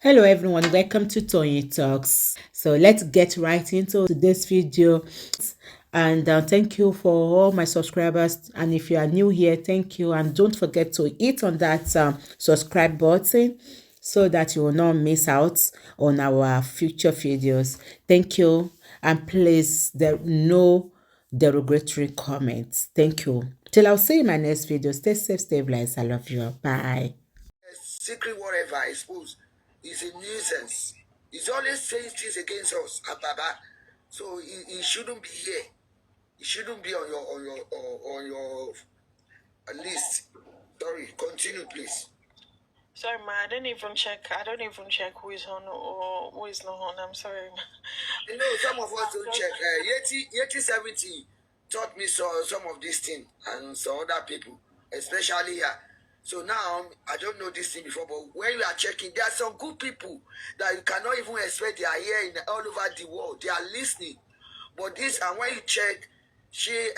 Hello everyone, welcome to Tony Talks. So let's get right into today's video. And thank you for all my subscribers. And if you are new here, thank you. And don't forget to hit on that subscribe button so that you will not miss out on our future videos. Thank you. And please, there no derogatory comments. Thank you. Till I'll see you in my next video. Stay safe, stay blessed. I love you. Bye. Secret whatever, I suppose, is a nuisance. He's always saying things against us, Ababa. So he shouldn't be here. He shouldn't be on your list. Sorry, continue, please. Sorry, ma. I don't even check who is on or who is not on. I'm sorry, ma. You know, some of us don't check. Yeti 70 taught me some of these things and some other people, especially here. So now I don't know this thing before, but when you are checking, there are some good people that you cannot even expect they are here all over the world. They are listening. But this, and when you check, she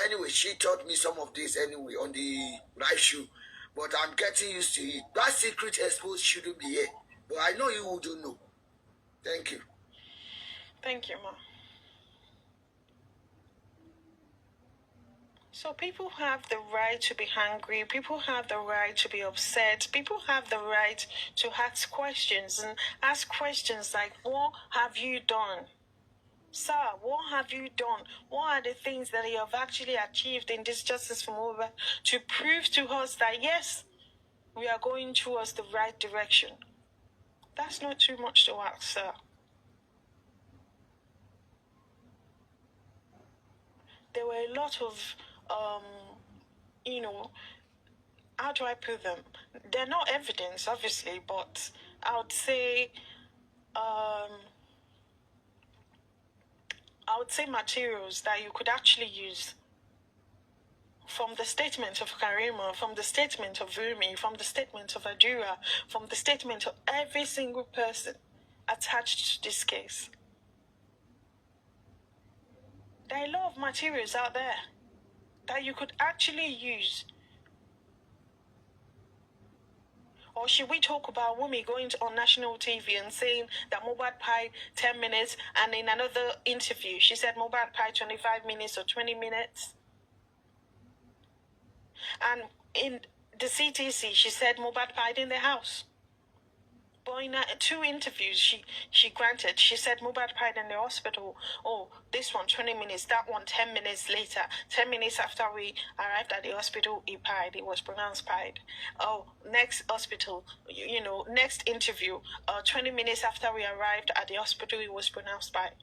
taught me some of this anyway on the right shoe. But I'm getting used to it. That secret exposed shouldn't be here. But I know you wouldn't know. Thank you. Thank you, ma. So people have the right to be hungry. People have the right to be upset. People have the right to ask questions and ask questions like, what have you done? Sir, what have you done? What are the things that you have actually achieved in this justice for Mohbad to prove to us that, yes, we are going towards the right direction? That's not too much to ask, sir. There were a lot of, how do I put them? They're not evidence, obviously, but I would say materials that you could actually use from the statement of Karima, from the statement of Rumi, from the statement of Adura, from the statement of every single person attached to this case. There are a lot of materials out there that you could actually use. Or should we talk about Wumi going on national TV and saying that Mohbad pied 10 minutes, and in another interview she said Mohbad pied 25 minutes or 20 minutes? And in the CTC she said Mohbad pied in the house. But in two interviews she granted, she said Mohbad pied in the hospital. Oh, this one 20 minutes, that one 10 minutes later. 10 minutes after we arrived at the hospital, he pied. It was pronounced pied. Oh, next hospital, next interview, 20 minutes after we arrived at the hospital, it was pronounced pied.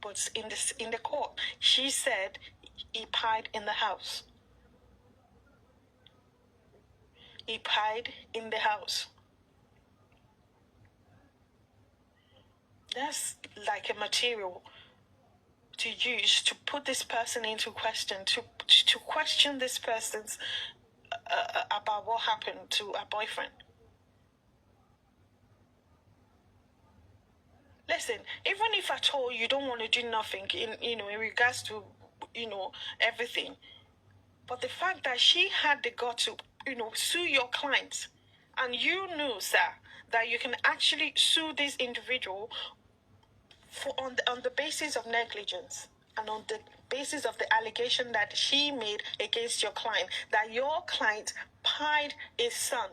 But in the court, she said he pied in the house. He pied in the house. That's like a material to use to put this person into question, to question this person's about what happened to her boyfriend. Listen, even if at all you don't want to do nothing in regards to everything, but the fact that she had the gut to sue your clients, and you knew, sir, that you can actually sue this individual on the basis of negligence and on the basis of the allegation that she made against your client, that your client pied his son.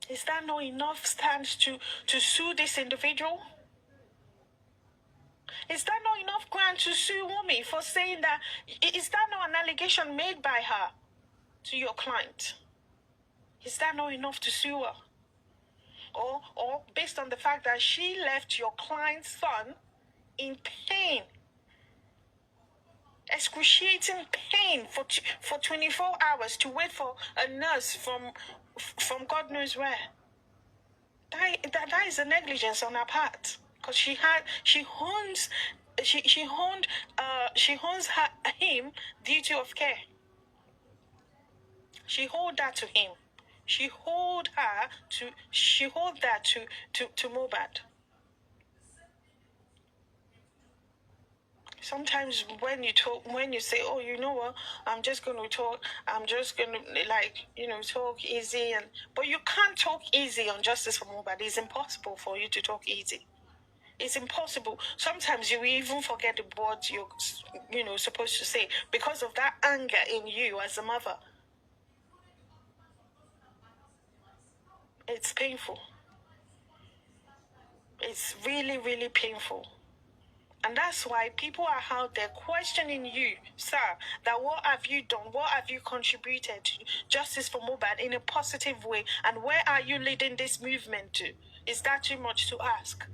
Is that not enough stance to sue this individual? Is that not enough ground to sue Wumi for saying that? Is that not an allegation made by her to your client? Is that not enough to sue her? Or based on the fact that she left your client's son in pain, excruciating pain for 24 hours to wait for a nurse from God knows where. That is a negligence on her part, because she owns him duty of care. She owed that to him. She owed that to Mohbad. Sometimes when you talk, when you say, oh, you know what, I'm just going to talk, I'm just going to, like, talk easy, but you can't talk easy on justice for Mohbad. It's impossible for you to talk easy. It's impossible. Sometimes you even forget the words you're, supposed to say because of that anger in you as a mother. It's painful. It's really, really painful. And that's why people are out there questioning you, sir, that what have you done? What have you contributed to justice for Mohbad in a positive way? And where are you leading this movement to? Is that too much to ask?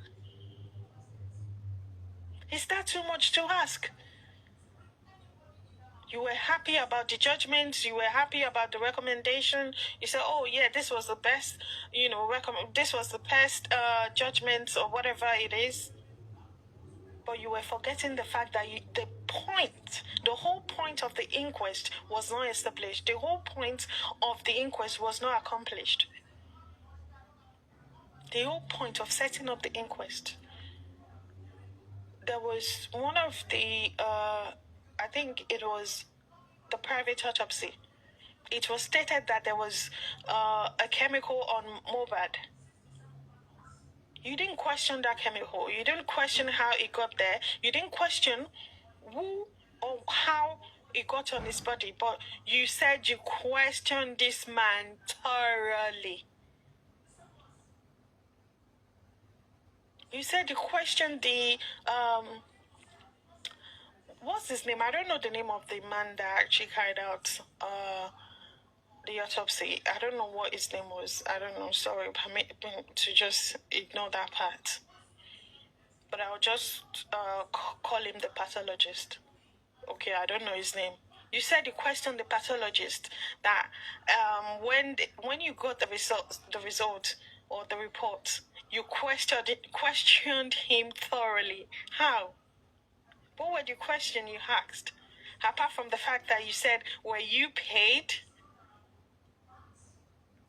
Is that too much to ask? You were happy about the judgments. You were happy about the recommendation. You said, "Oh yeah, this was the best. This was the best judgments or whatever it is." But you were forgetting the fact that the whole point of the inquest was not established. The whole point of the inquest was not accomplished. The whole point of setting up the inquest. There was one of the, I think it was the private autopsy. It was stated that there was a chemical on Mohbad. You didn't question that chemical. You didn't question how it got there. You didn't question who or how it got on his body. But you said you questioned this man thoroughly. You said you questioned the what's his name? I don't know the name of the man that actually carried out the autopsy. I don't know what his name was. I don't know. Sorry, permit me to just ignore that part. But I'll just call him the pathologist. Okay, I don't know his name. You said you questioned the pathologist that when you got the result or the report, you questioned him thoroughly. How? What were the question you asked? Apart from the fact that you said, "Were you paid?"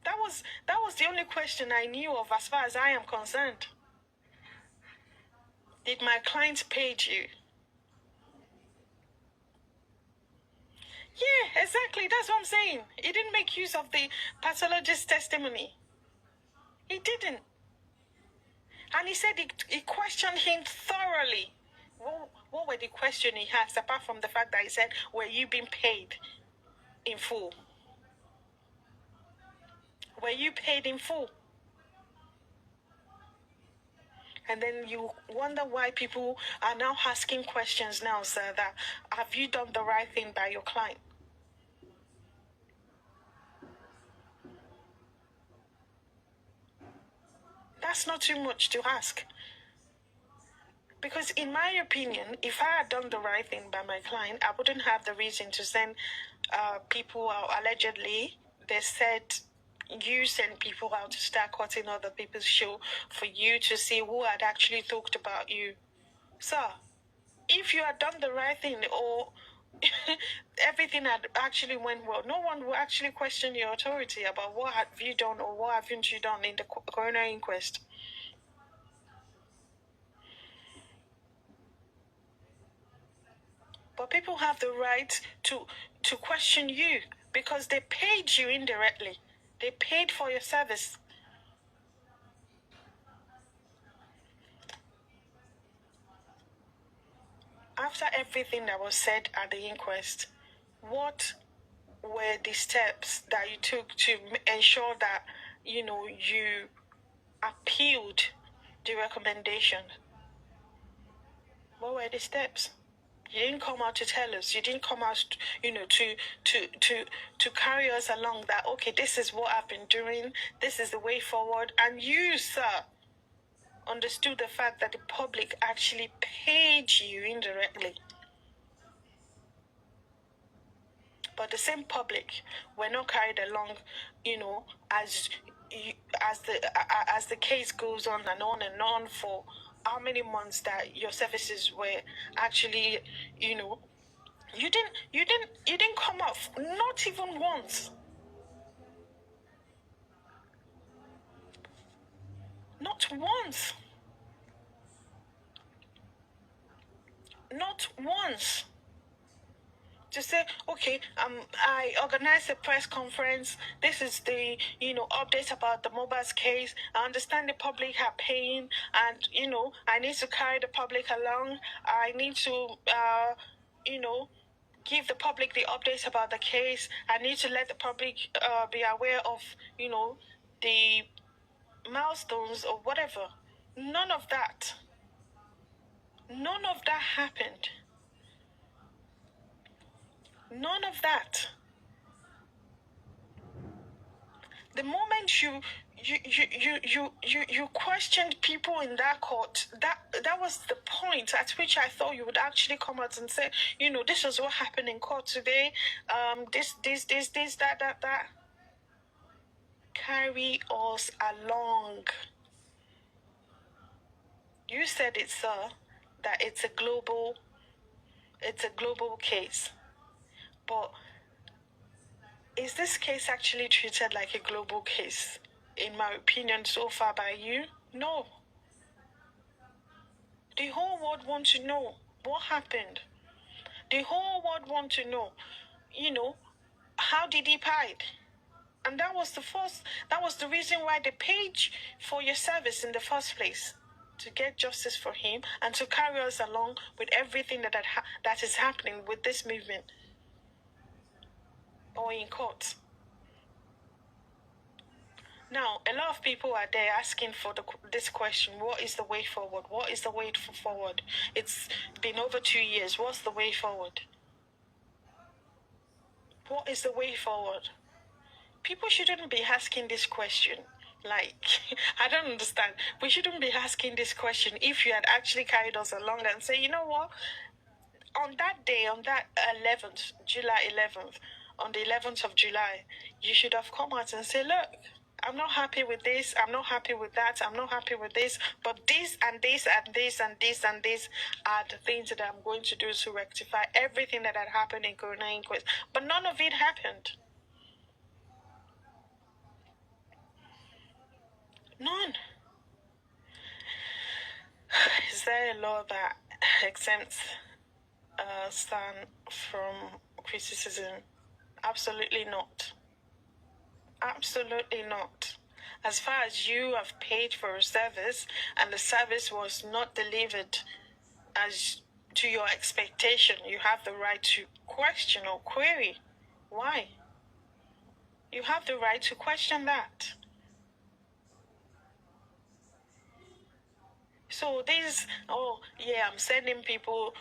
That was the only question I knew of as far as I am concerned. Did my client pay you? Yeah, exactly. That's what I'm saying. He didn't make use of the pathologist's testimony. He didn't. And he said he questioned him thoroughly. What were the questions he asked, apart from the fact that he said, "Were you being paid in full?" Were you paid in full? And then you wonder why people are now asking questions now, sir, that have you done the right thing by your client? That's not too much to ask. Because in my opinion, if I had done the right thing by my client, I wouldn't have the reason to send people out. Allegedly, they said you send people out to start cutting other people's show for you to see who had actually talked about you. Sir, if you had done the right thing or everything had actually went well, no one will actually question your authority about what have you done or what haven't you done in the coroner inquest. But people have the right to question you because they paid you indirectly. They paid for your service. After everything that was said at the inquest, what were the steps that you took to ensure that, you appealed the recommendation? What were the steps? You didn't come out to tell us. You didn't come out, to carry us along that, okay, this is what I've been doing. This is the way forward. And you, sir, understood the fact that the public actually paid you indirectly. But the same public were not carried along, as the case goes on and on for how many months that your services were actually, you didn't come off, not even once. Not once. Not once. To say, okay, I organized a press conference. This is the, update about the Mohbad's case. I understand the public are paying, and, I need to carry the public along. I need to, give the public the updates about the case. I need to let the public be aware of, the milestones or whatever. None of that. None of that happened. None of that. The moment you questioned people in that court, that was the point at which I thought you would actually come out and say, this is what happened in court today. This, that. Carry us along. You said it, sir, that it's a global case. But is this case actually treated like a global case? In my opinion, so far by you? No. The whole world wants to know what happened. The whole world wants to know, how did he hide? And that was the reason why they paid for your service in the first place. To get justice for him and to carry us along with everything that is happening with this movement or in court. Now, a lot of people are there asking for this question: what is the way forward? What is the way forward? It's been over 2 years. What's the way forward? What is the way forward? People shouldn't be asking this question. Like, I don't understand. We shouldn't be asking this question if you had actually carried us along and say, you know what? On that day, on that 11th, July 11th, on the 11th of July, you should have come out and say, look, I'm not happy with this, I'm not happy with that, I'm not happy with this, but this and this and this and this and this are the things that I'm going to do to rectify everything that had happened in Corona Inquest. But none of it happened. None. Is there a law that exempts Stan from criticism? Absolutely not. Absolutely not. As far as you have paid for a service and the service was not delivered as to your expectation, you have the right to question or query. Why? You have the right to question that. So this, I'm sending people,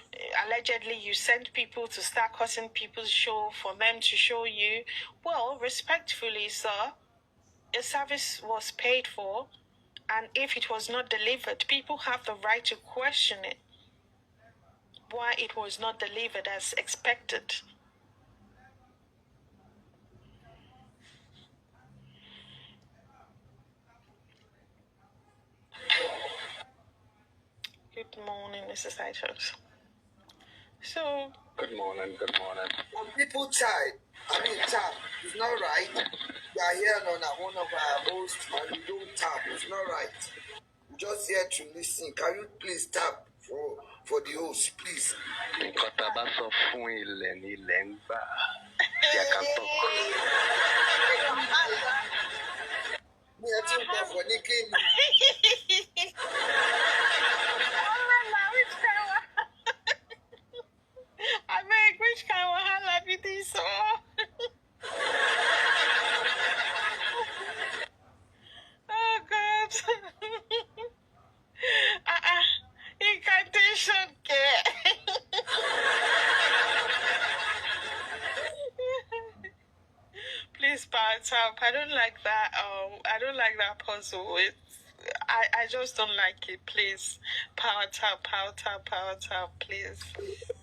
allegedly you send people to start cutting people's show for them to show you. Well, respectfully, sir, a service was paid for, and if it was not delivered, people have the right to question it. Why it was not delivered as expected. Good morning, Mrs. Itos. So... Good morning. On people side, tap. It's not right. We are here on one of our hosts and you don't tap. It's not right. We're just here to listen. Can you please tap for the host, please? I beg, which kind of wahala be this? Oh God. Incantation care. Please power tap. I don't like that. I don't like that puzzle. I just don't like it. Please, power tap, please.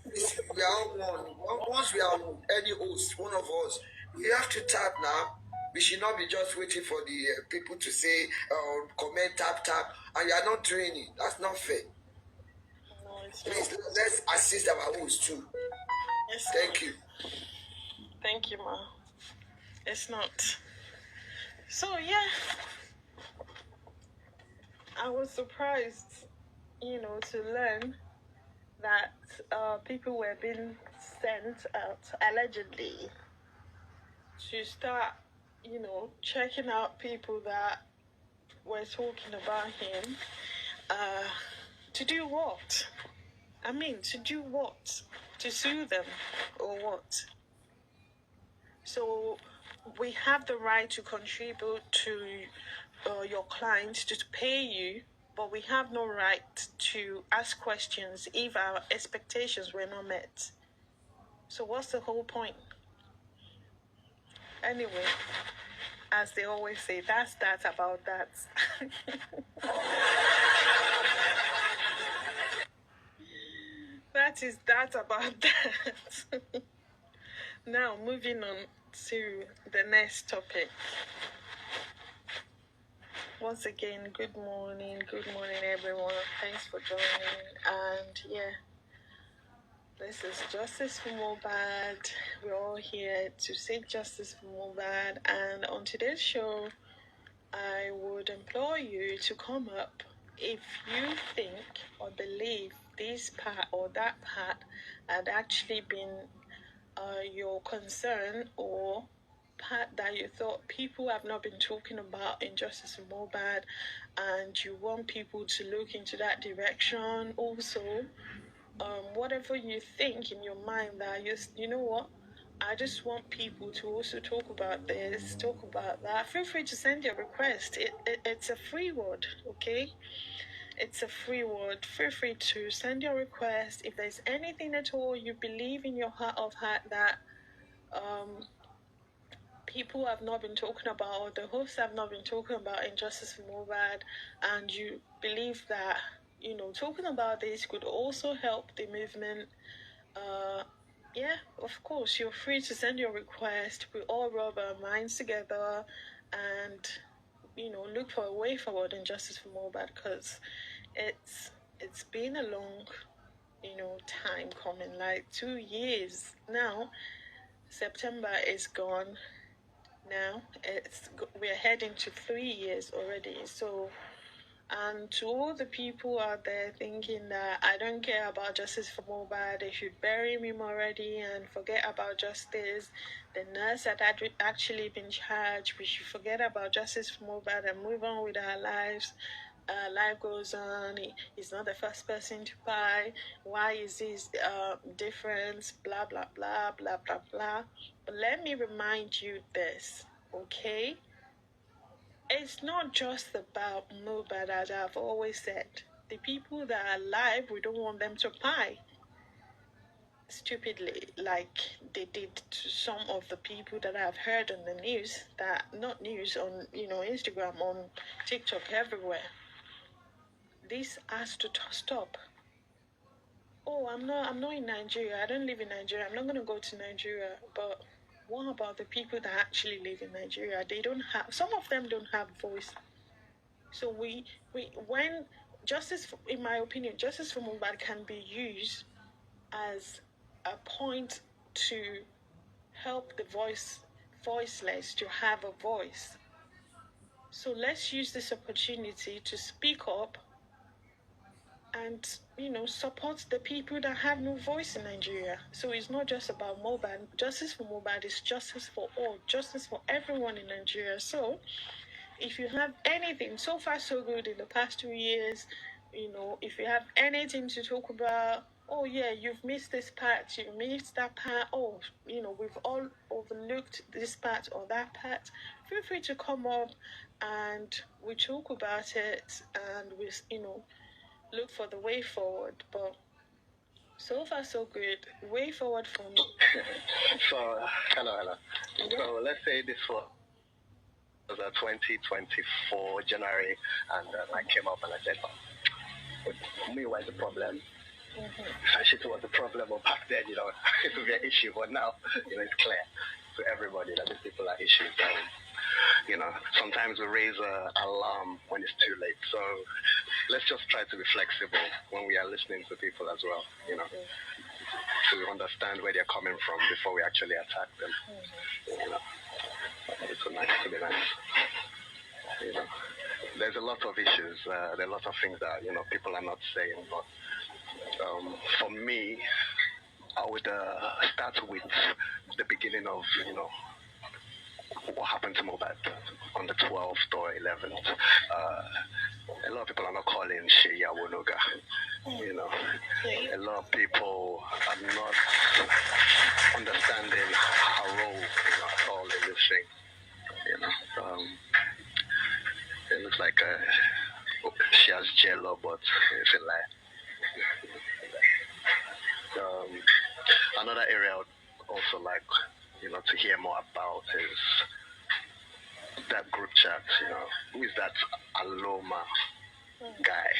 We are one. Once we are any host, one of us, we have to tap now. We should not be just waiting for the people to say, comment, tap, and you are not doing it. That's not fair. No, it's Please, not. let's assist our host too. Yes, Thank you. Thank you, ma. It's not. So, yeah. I was surprised, to learn that people were being sent out allegedly to start, checking out people that were talking about him. To do what? I mean, to do what? To sue them or what? So we have the right to contribute to your client to pay you, but we have no right to ask questions if our expectations were not met. So what's the whole point? Anyway, as they always say, that's that about that. That is that about that. Now, moving on to the next topic. Once again, good morning everyone. Thanks for joining. And yeah, this is Justice for Mohbad. We're all here to seek justice for Mohbad. And on today's show, I would implore you to come up if you think or believe this part or that part had actually been your concern, or part that you thought people have not been talking about in Justice for Mohbad, and you want people to look into that direction. Also, whatever you think in your mind that you know what, I just want people to also talk about this, talk about that. Feel free to send your request. It's a free word, okay? It's a free word. Feel free to send your request. If there's anything at all you believe in your heart of heart that people have not been talking about, or the hosts have not been talking about in Justice for Mohbad, and you believe that, talking about this could also help the movement, yeah, of course, you're free to send your request. We all rub our minds together and, look for a way forward in Justice for Mohbad, because it's been a long, time coming, like 2 years now. September is gone. Now we're heading to 3 years already. So, and to all the people out there thinking that I don't care about justice for Mohbad, they should bury him already and forget about justice. The nurse had actually been charged. We should forget about justice for Mohbad and move on with our lives. Life goes on. He's not the first person to buy. Why is this difference? Blah blah blah blah blah blah. But let me remind you this, okay? It's not just about Mohbad, as I've always said. The people that are alive, we don't want them to buy stupidly, like they did to some of the people that I've heard on the news, that not news, on Instagram, on TikTok, everywhere. This has to stop. Oh, I'm not in Nigeria. I don't live in Nigeria. I'm not going to go to Nigeria. But what about the people that actually live in Nigeria? They don't have. Some of them don't have voice. So when justice, in my opinion, justice for Mohbad can be used as a point to help the voiceless to have a voice. So let's use this opportunity to speak up and support the people that have no voice in Nigeria. So it's not just about Mohbad. Justice for Mohbad is justice for all, justice for everyone in Nigeria. So if you have anything, so far so good in the past 2 years, if you have anything to talk about, oh yeah, you've missed this part, you missed that part, oh, we've all overlooked this part or that part, feel free to come up and we talk about it, and we look for the way forward. But so far so good. Way forward for me. So hello. Yeah. So let's say this was 2024 January, and I came up and I said, me was the problem. SHITTU was the problem, but back then, it would be an issue, but now, it's clear to everybody that these people are issues. Sometimes we raise an alarm when it's too late. So let's just try to be flexible when we are listening to people as well, to understand where they're coming from before we actually attack them. It's so nice to be nice. There's a lot of issues. There are a lot of things that, people are not saying, but For me, I would start with the beginning of, what happened to Mohbad on the 12th or 11th. A lot of people are not calling Shea Wonoga. A lot of people are not understanding her role at all in this thing. It looks like she has jello, but it's a lie. Another area I would also like, to hear more about is that group chat. Who is that Aloma guy?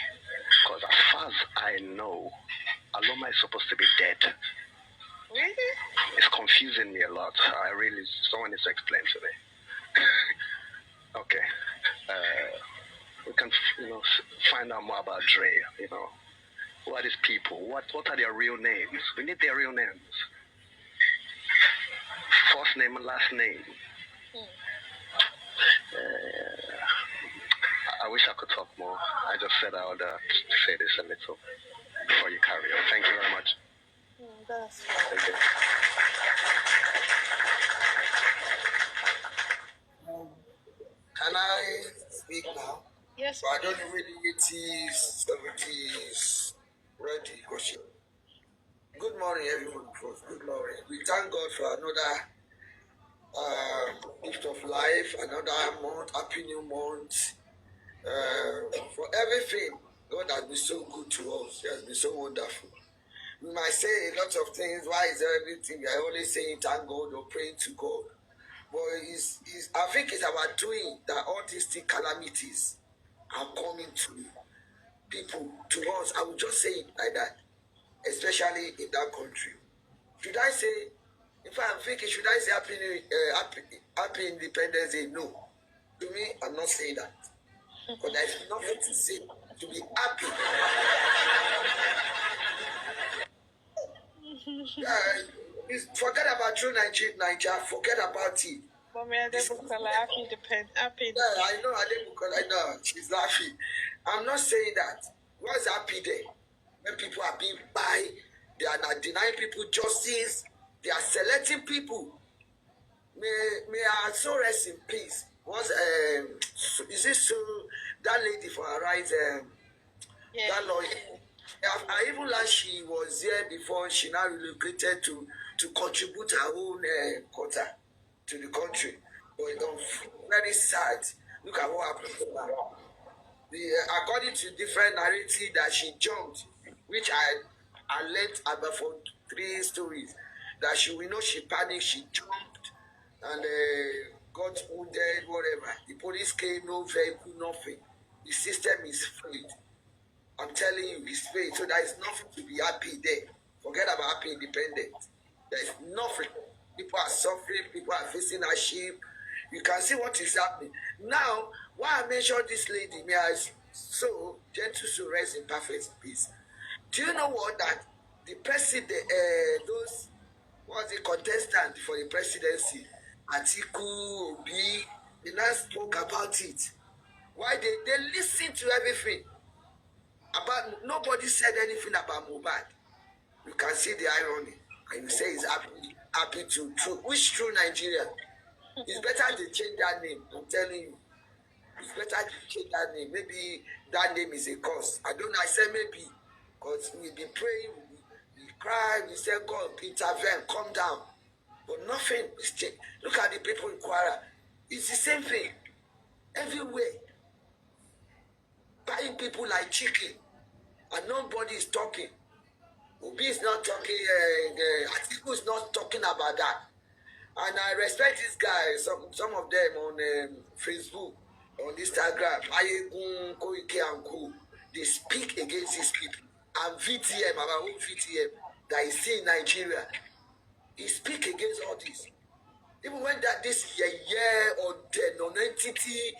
Because as far as I know, Aloma is supposed to be dead. Really? It's confusing me a lot. Someone needs to explain to me. Okay. We can, find out more about Dre. Who are these people? What are their real names? We need their real names. First name and last name. I wish I could talk more. I just said I would say this a little before you carry on. Thank you very much. That's right. Thank you. Can I speak now? Yes. But I don't know whether 80s, 70s ready. Good morning, everyone. Good morning. We thank God for another gift of life, another month, happy new month. For everything, God has been so good to us. He has been so wonderful. We might say a lot of things. Why is everything? We are always saying thank God or praying to God. But I think it's our doing that all these calamities are coming to people, to us. I would just say it like that, especially in that country. Should I say, if I'm thinking, should I say happy Independence Day? No. To me, I'm not saying that. But there's nothing to say to be happy. Forget about true Nigeria, forget about it. Mommy, happy. Yeah, I know, she's laughing. I'm not saying that. What's happy there? When people are being by, they are not denying people justice, they are selecting people. May our soul rest in peace. Is this so? That lady for her rights, that lawyer. I even like she was here before. She now relocated to contribute her own quota to the country. But very sad. Look at what happened to her. According to different narrative that she jumped, which I learned about for 3 stories, that she panicked, she jumped, and got wounded, whatever. The police came, no vehicle, nothing. The system is failed. I'm telling you, it's failed. So there is nothing to be happy there. Forget about happy independent. There is nothing. People are suffering. People are facing hardship. You can see what is happening. Now, why I mentioned this lady, may I so gentle to rest in perfect peace. Do you know what? That the president, those, what's the contestant for the presidency, Atiku, Obi, they now spoke about it. Why they listen to everything. Nobody said anything about Mohbad. You can see the irony. And you say he's happy to which true Nigeria. It's better to change that name. I'm telling you. It's better to change that name. Maybe that name is a curse. I don't know. I said maybe. Because we've been praying, we cry, we say, God, intervene, calm down. But nothing is changed. Look at the people in Kwara. It's the same thing. Everywhere. Buying people like chicken. And nobody is talking. Obi is not talking. Atiku is not talking about that. And I respect these guys. Some of them on Facebook, on Instagram, Ayegun, Koike and Co. They speak against these people. And VTM, our own VTM, that is in Nigeria, he speak against all this. Even when this year or the non-entity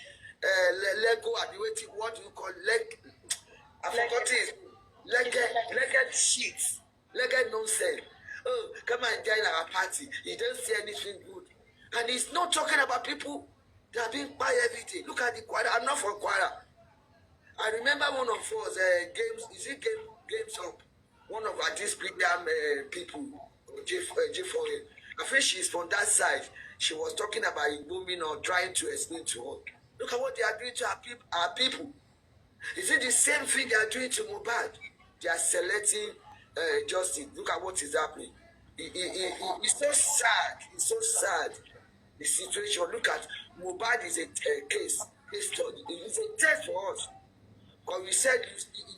Lego, what do you call leg? I forgot it. Legged shit. Legged nonsense. Oh, come and join our party. He don't say anything good. And he's not talking about people that are being by every day. Look at the Kwara. I'm not from Kwara. I remember one of us, games, is it Games Up? one of our this premium people, J4A. I think she's from that side. She was talking about women or trying to explain to her. Look at what they are doing to our people. Is it the same thing they are doing to Mohbad? They are selecting justice. Look at what is happening. It's so sad. It's so sad. The situation. Look at Mohbad is a case study. It's a test for us. Because we said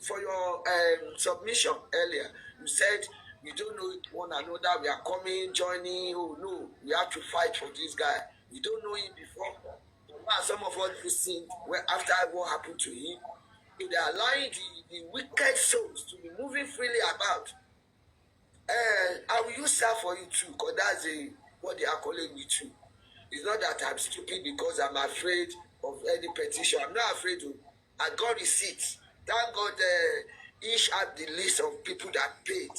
for your submission earlier, you said we don't know one another. We are coming, joining. Oh no, we have to fight for this guy. We don't know him before. Some of us listened after what happened to him. They are allowing the wicked souls to be moving freely about. I will use that for you too, because that's what they are calling me too. It's not that I'm stupid because I'm afraid of any petition. I'm not afraid of. I got receipts. Thank God each had the list of people that paid.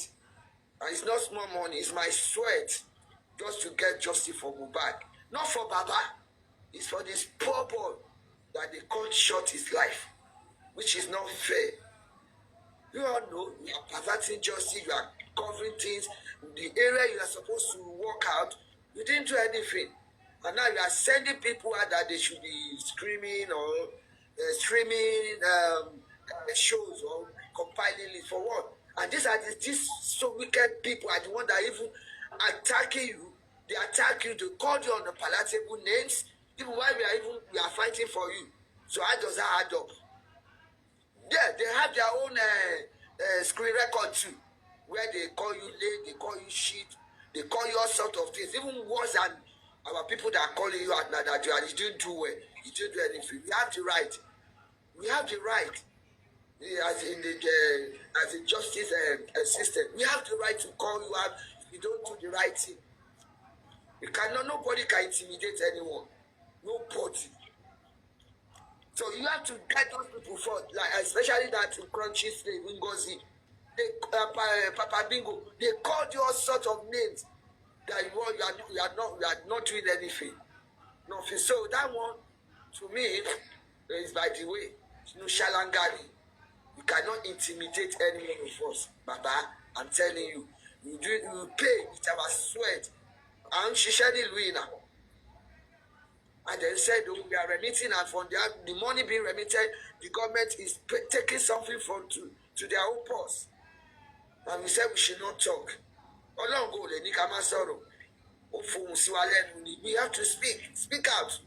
And it's not small money, it's my sweat just to get justice for Mohbad. Not for Baba. It's for this poor boy that they cut short his life, which is not fair. You all know you are perverting justice, you are covering things. The area you are supposed to work out, you didn't do anything. And now you are sending people out that they should be screaming or streaming shows or compiling it for what? And these so wicked people are the ones that even attacking you. They attack you, they call you on the palatable names, even while we are fighting for you. So how does that add up? Yeah, they have their own screen record too, where they call you late, they call you shit, they call you all sorts of things, even worse than our people that are calling you at that you didn't do well, you didn't do anything. We have the right. We have the right. As in as a justice system, we have the right to call you out if you don't do the right thing. Nobody can intimidate anyone. Nobody. So you have to get those people for, like especially that crunchy slave Ngozi, Papa Bingo. They called you all sorts of names that you are not doing anything. Nothing. So that one, to me, is by the way, no shalangari. You cannot intimidate any one of us, Baba. I'm telling you, you pay with our sweat. And she said it, Luina. And then said, oh, we are remitting, and from the money being remitted, the government is taking something to their own purse. And we said we should not talk. We have to speak out.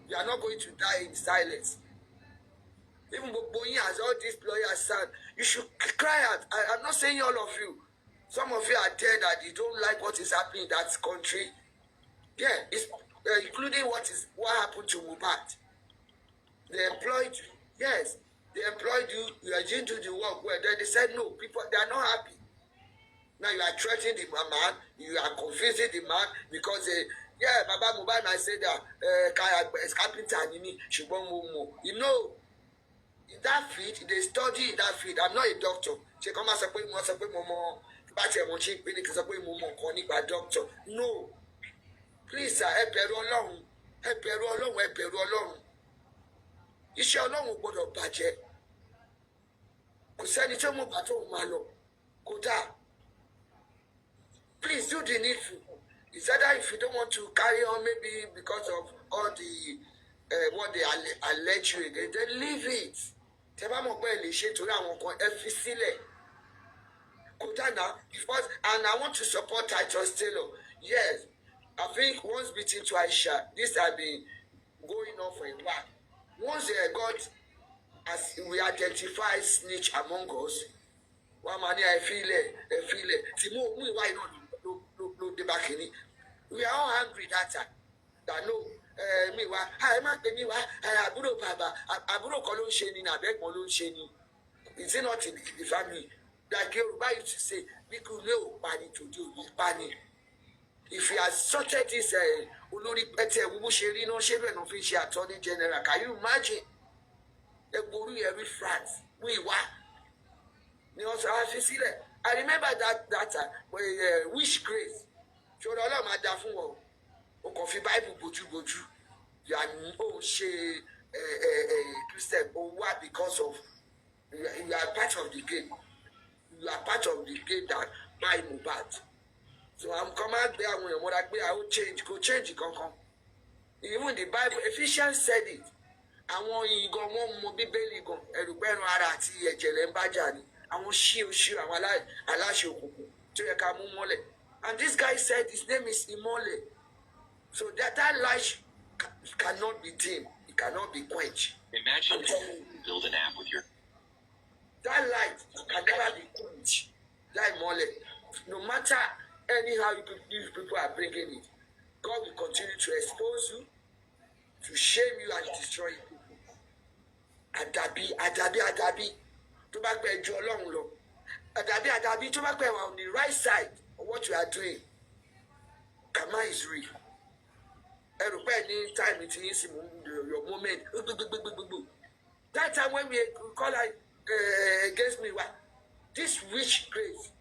We are not going to die in silence. Even Boyin has all these lawyers said, you should cry out. I'm not saying all of you. Some of you are there that you don't like what is happening in that country. Yeah, it's including what happened to Mohbad. They employed you. Yes, they employed you. You didn't do the work well. Then they said no. People, they are not happy. Now you are threatening the man. You are confusing the man because Baba Mohbad might say that carpenter you know. In that field, they study in that field. I'm not a doctor. Doctor. No. Please, sir, ẹ bẹ̀rù Ọlọ́run. Ẹ bẹ̀rù Ọlọ́run, ẹ bẹ̀rù Ọlọ́run. Iṣẹ́ Ọlọ́run gbọ́dọ̀ bàjẹ́. Kò sẹ́ni tí ó mú bàtọ́ òun máa lọ. Kódà. Please do the needful. It's either if you don't want to carry on, maybe because of all the what they allege you against, then leave it. Tẹ́bá mọ̀ pé ẹ lè ṣe torí àwọn kan ẹ fi sílẹ̀. Kódà now, and I want to support Titus Taylor. Yes, I think once beaten twice shy. This has been going on for a while. Once they got, as we identify snitch among us, one man I feel it. Timo, why not? We are all angry that time. That no. Me wa me wa àbúrò bàbá àbúrò kan ló ń ṣe ni àbẹ̀gbọ́n ló ń ṣe ni. Is it not in the family? Like Yoruba used to say, "Biku le o pani tojo o pani." If he has sorted this olórí pẹtẹ wo ṣe rí náà ṣe bẹ́ẹ̀ náà fi ṣe attorney general, can you imagine? Egboru every France we wa ni also fi sílẹ̀. I remember that time when wish grace. Ṣé Ọlọ́run máa dá fún wọn? O kàn fi Bible bójúbójú. You are ṣe Christian or what because of you are part of the game. you are part of the game that buy Mohbad. So I'm coming out there when your mother I will change, go change kankan. Even the Bible, Ephesians said it. Àwọn ìgàn wọn mọ Bíbélì gan, ẹ̀rù pẹ́ẹ́nu ara àti ẹ̀jẹ̀ lẹ́ ń bájà ni. Àwọn ṣíò àwọn aláṣẹ òkùnkùn tó yẹ ká mú mọ́lẹ̀. And this guy said his name is Imole. So that light cannot be dim. It cannot be quenched. Imagine build an app with your... That light can never be quenched. That Imole. No matter anyhow these people are bringing it, God will continue to expose you, to shame you and destroy you. Adabi. Tó bá pẹ́ ju Ọlọ́run lọ. Adabi. Tó bá pẹ́ on the right side of what you are doing. Karma is real. Any time it is your moment. That time when we call against me, this rich grace.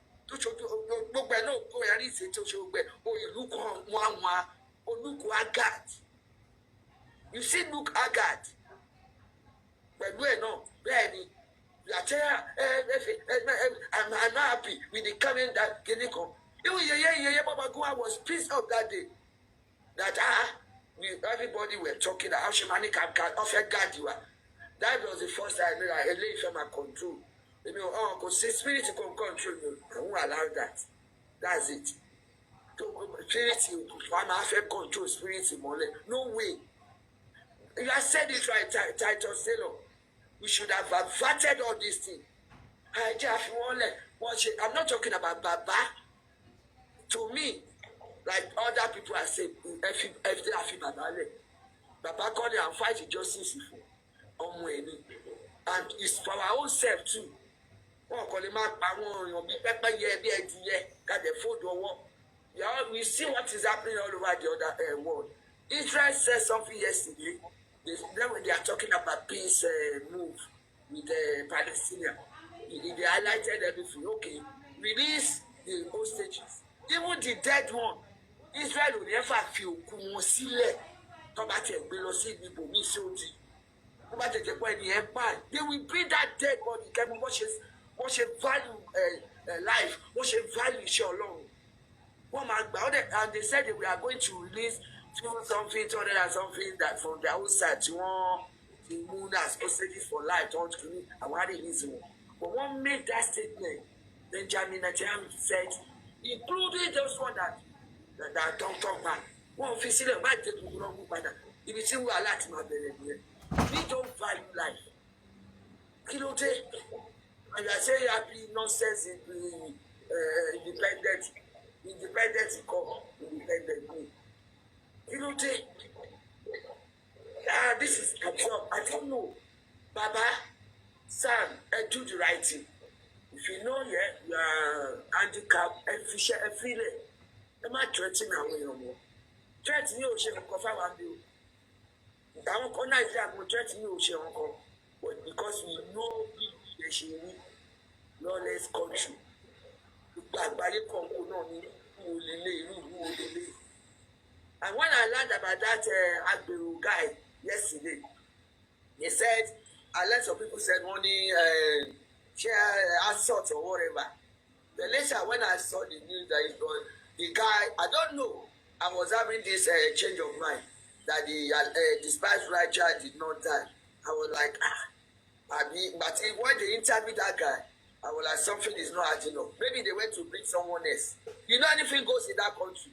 You see, look Agad. But we no, I'm not happy with the coming that Geniko. Baba Gua was pissed off that day. That everybody were talking how Shemani can offer God you are. That was the first time I lay from my control. You know, because spirit can control you. I won't allow that. That's it. Spirit, one half control spirit. No way. You have said it right, Titus Taylor. We should have averted all these things. I'm not talking about Baba. To me, like other people are saying, if they are Baba called and fight justice and it's for our own self too. We see what is happening all over the other world. Israel said something yesterday. They are talking about peace move with the Palestinians. They highlighted everything. Okay, release the hostages. Even the dead one. Israel will never feel kumosile. They will bring that dead body. What a value life. What a value show alone. And they said that we are going to release 200 something that from the outside to the moon as hostages for life. But one made that statement. Benjamin Netanyahu said, including those one that don't talk back. One official might take the wrong manner. If you see we are like my baby, we don't value life. Kilote, and I say happy nonsense in independent call independent. Kilote, this is absurd. I don't know, Baba, Sam, do the right thing. If you know you are handicapped, and feel it. I'm not threatening away no more. Threatening you, she can confirm you. I won't connect that with threatening you, she won't come. But because we know that she need lawless country. And when I learned about that Agberu guy yesterday, he said, I learned some people said money share assault or whatever. Then later when I saw the news that it was the guy, I don't know. I was having this change of mind that the despised Raja did not die. I was like, but when they interviewed that guy, I was like, something is not adding up. Maybe they went to bring someone else. You know, anything goes in that country.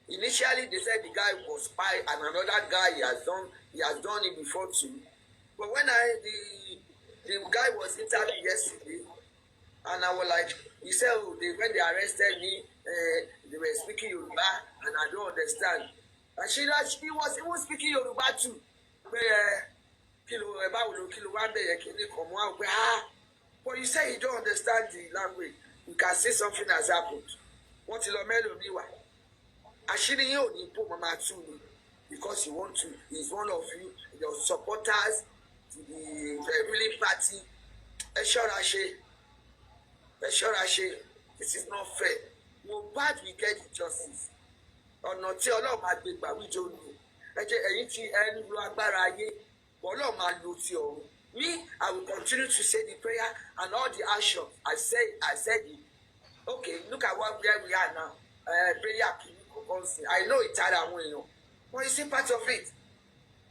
Initially, they said the guy was spy, and another guy he has done it before too. But when the guy was interviewed yesterday, and I was like, he said, when they arrested me, they were speaking Yoruba, and I don't understand. And she was even speaking Yoruba too. But you say you don't understand the language. You can say something has happened. What is your Ashiri you ni po mama too because you want to. He's one of you, your supporters to the ruling party. This is not fair. Mohbad will get justice. Ọ̀nà tí Ọlọ́run máa gbé gbà wíjọ lò. Ẹ̀yin tí ẹni lo agbára ayé, Ọlọ́run máa lo ti ọ̀run. Me, I will continue to say the prayer and all the action. I said it. Okay, look at where we are now. Prayer, I know it's hard, but you see part of it.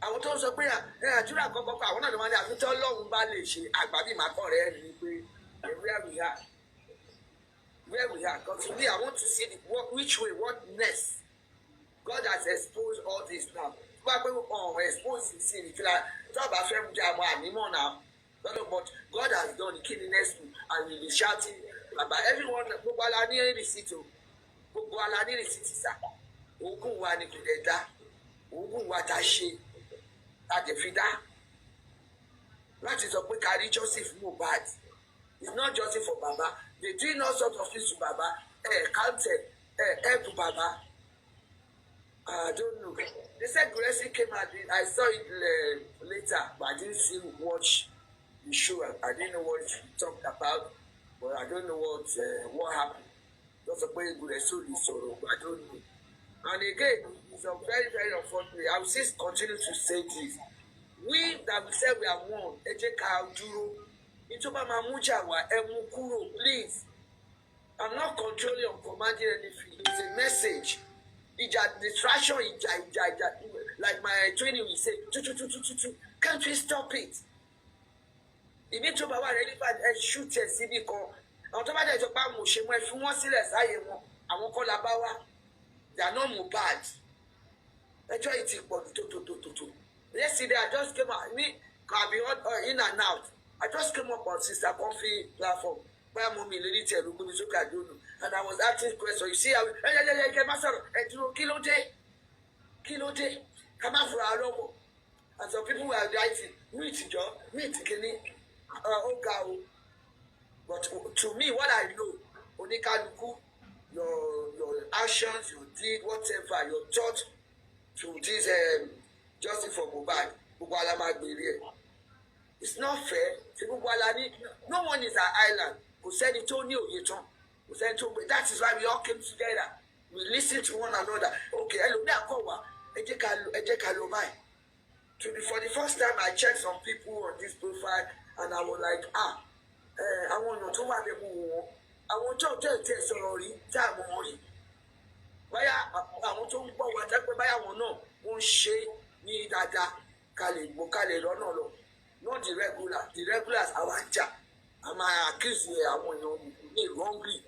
Àwọn tó ń sọ pé àdúrà kọ́kọ́ àwọn náà ló máa ń ní àfitọ́ Ọlọ́run bá lè ṣe àgbàbí màkọ́ rẹ̀ rí pé where we are because me I want to see which way what next. God has exposed all this now. Why people expose the sin? If you like, talk about family drama anymore now. But God has done the killing next week and we'll be shouting about everyone. Gbogbo ala ní receipt o. Gbogbo ala ní receipt sá. Ogun wa ni kò dé dá. Ogun wa ta ṣe. Ta dé fi dá. Láti sọ pé kárí Joseph Mohbad. It's not Joseph for Baba. They doing all sorts of things to Baba. Counted. Help Baba. I don't know. They said Gracie came out. I saw it later, but I didn't see watch the show. I didn't know what she talked about, but I don't know what happened. Just a way Gracie is sorrow, but I don't know. And again, it's a very, very unfortunate. I will still continue to say this. We that we say we are one, Ejeka Duro, Itoba Mamuja wa Emukuro, please. I'm not controlling or commanding anything. It's a message. Distraction, like my training will say, can't we stop it? You need to be ready for shoot and see because on top of that, if you want to see less, I won't call about they are not Mohbad. That's why it's important. Yesterday, I just came out. Me, I've been in and out. I just came up on Sister Coffee platform. Where mommy lady tell me and I was asking questions. You see, Kilote, come out for our logo. And some people were writing, meet job, meet Kenny, but to me, what I know, Onikaluku, your actions, your deed, whatever, your thought to this justice for Mohbad, it's not fair. No one is an island. Who said it told you, that is why we all came together. We listen to one another. Okay, for the first time, I checked some people on this profile, and I was like, I want to I want to tell sorry, time on. I want to go whatever I want to won't shake me that Kali, Bokale, no, not the regular. The regulars are one. Am I accused here? I want you wrongly.